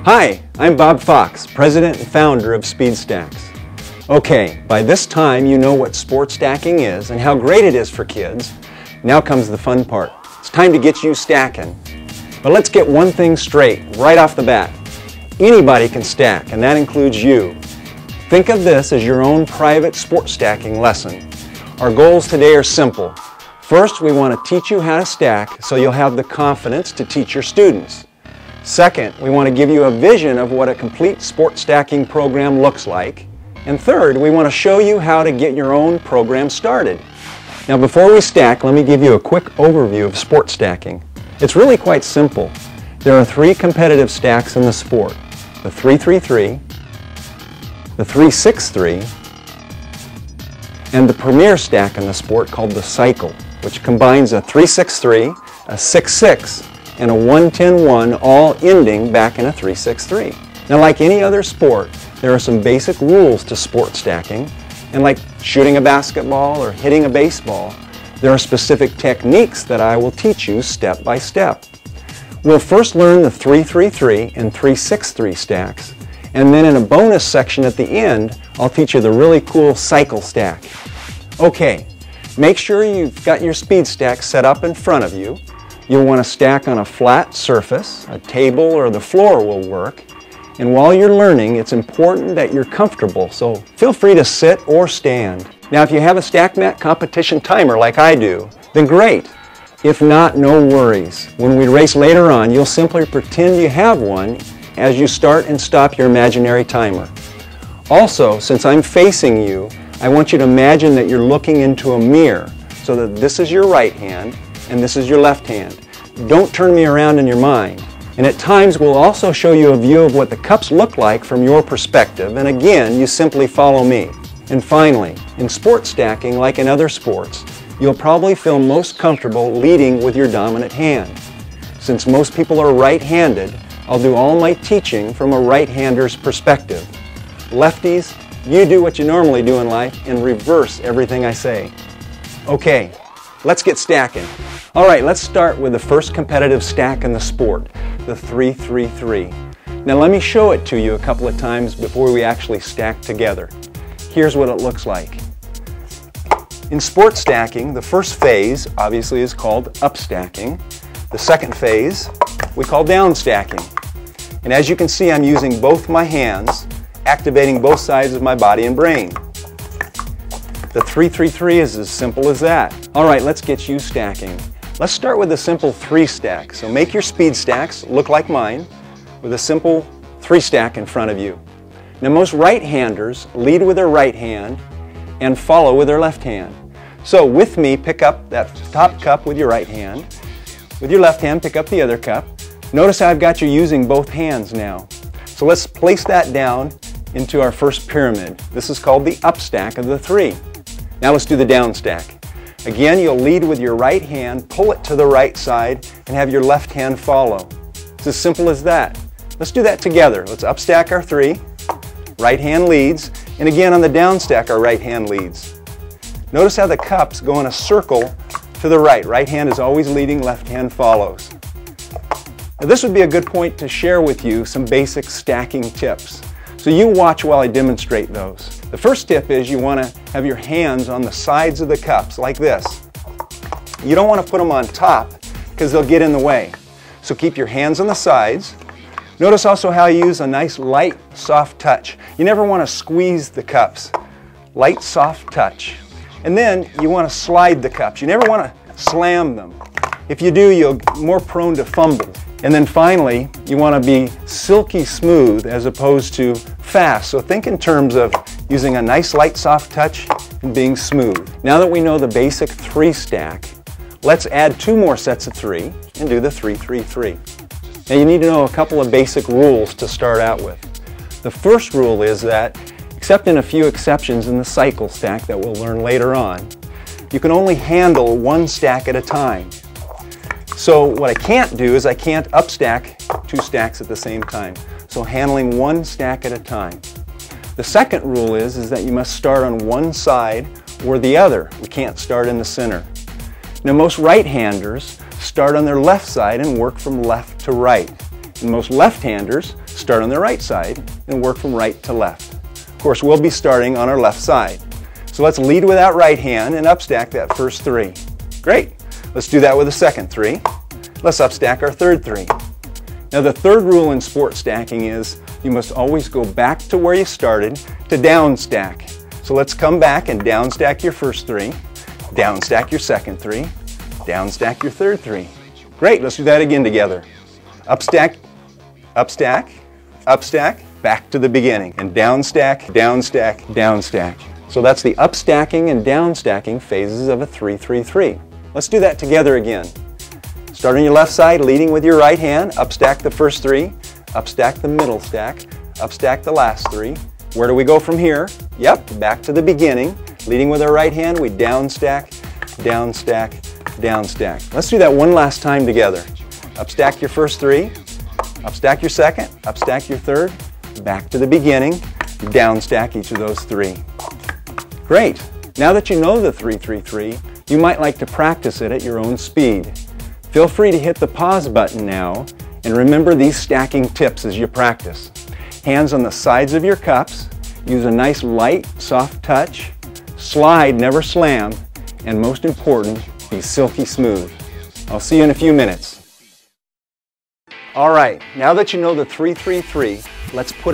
Hi, I'm Bob Fox, president and founder of Speed Stacks. Okay, by this time you know what sport stacking is and how great it is for kids. Now comes the fun part. It's time to get you stacking. But let's get one thing straight right off the bat. Anybody can stack, and that includes you. Think of this as your own private sport stacking lesson. Our goals today are simple. First, we want to teach you how to stack so you'll have the confidence to teach your students. Second, we want to give you a vision of what a complete sport stacking program looks like. And third, we want to show you how to get your own program started. Now before we stack, let me give you a quick overview of sport stacking. It's really quite simple. There are three competitive stacks in the sport: the 3-3-3, the 3-6-3, and the premier stack in the sport called the cycle, which combines a 3-6-3, a 6-6, and a 1-10-1, all ending back in a 3-6-3. Now, like any other sport, there are some basic rules to sport stacking, and like shooting a basketball or hitting a baseball, there are specific techniques that I will teach you step by step. We'll first learn the 3-3-3 and 3-6-3 stacks, and then in a bonus section at the end, I'll teach you the really cool cycle stack. Okay, make sure you've got your speed stack set up in front of you. You'll want to stack on a flat surface, a table or the floor will work. And while you're learning, it's important that you're comfortable, so feel free to sit or stand. Now if you have a stack mat competition timer like I do, then great. If not, no worries. When we race later on, you'll simply pretend you have one as you start and stop your imaginary timer. Also, since I'm facing you, I want you to imagine that you're looking into a mirror so that this is your right hand and this is your left hand. Don't turn me around in your mind. And at times we'll also show you a view of what the cups look like from your perspective, and again, you simply follow me. And finally, in sport stacking, like in other sports, you'll probably feel most comfortable leading with your dominant hand. Since most people are right-handed, I'll do all my teaching from a right-hander's perspective. Lefties, you do what you normally do in life and reverse everything I say. Okay, let's get stacking. All right, let's start with the first competitive stack in the sport, the 3-3-3. Now let me show it to you a couple of times before we actually stack together. Here's what it looks like. In sport stacking, the first phase obviously is called up stacking. The second phase we call down stacking. And as you can see, I'm using both my hands, activating both sides of my body and brain. The 3-3-3 is as simple as that. All right, let's get you stacking. Let's start with a simple 3 stack. So make your speed stacks look like mine with a simple 3 stack in front of you. Now most right-handers lead with their right hand and follow with their left hand. So with me, pick up that top cup with your right hand. With your left hand, pick up the other cup. Notice how I've got you using both hands now. So let's place that down into our first pyramid. This is called the up stack of the 3. Now let's do the down stack. Again, you'll lead with your right hand, pull it to the right side, and have your left hand follow. It's as simple as that. Let's do that together. Let's up stack our 3. Right hand leads, and again on the down stack our right hand leads. Notice how the cups go in a circle to the right. Right hand is always leading, left hand follows. Now this would be a good point to share with you some basic stacking tips. So you watch while I demonstrate those. The first tip is you want to have your hands on the sides of the cups like this. You don't want to put them on top because they'll get in the way. So keep your hands on the sides. Notice also how I use a nice light, soft touch. You never want to squeeze the cups. Light, soft touch. And then you want to slide the cups. You never want to slam them. If you do, you're more prone to fumble. And then finally, you want to be silky smooth as opposed to fast. So think in terms of using a nice light soft touch and being smooth. Now that we know the basic 3 stack, let's add 2 more sets of 3 and do the 3-3-3. Now you need to know a couple of basic rules to start out with. The first rule is that, except in a few exceptions in the cycle stack that we'll learn later on, you can only handle 1 stack at a time. So what I can't do is I can't up stack 2 stacks at the same time. So handling 1 stack at a time. The second rule is that you must start on one side or the other. We can't start in the center. Now most right-handers start on their left side and work from left to right. And most left-handers start on the right side and work from right to left. Of course, we'll be starting on our left side. So let's lead with that right hand and upstack that first 3. Great. Let's do that with the second 3. Let's upstack our third 3. Now the third rule in sport stacking is you must always go back to where you started to down stack. So let's come back and down stack your first 3, down stack your second 3, down stack your third 3. Great, let's do that again together. Upstack, upstack, upstack, back to the beginning, and down stack, down stack, down stack. So that's the upstacking and downstacking phases of a 3-3-3. Let's do that together again. Start on your left side, leading with your right hand, upstack the first 3, upstack the middle stack, upstack the last 3. Where do we go from here? Yep, back to the beginning. Leading with our right hand, we downstack, downstack, downstack. Let's do that one last time together. Upstack your first 3, upstack your second, upstack your third, back to the beginning, downstack each of those 3. Great. Now that you know the 3-3-3, you might like to practice it at your own speed. Feel free to hit the pause button now, and remember these stacking tips as you practice. Hands on the sides of your cups, use a nice light, soft touch, slide, never slam, and most important, be silky smooth. I'll see you in a few minutes. All right, now that you know the 3-3-3, let's put it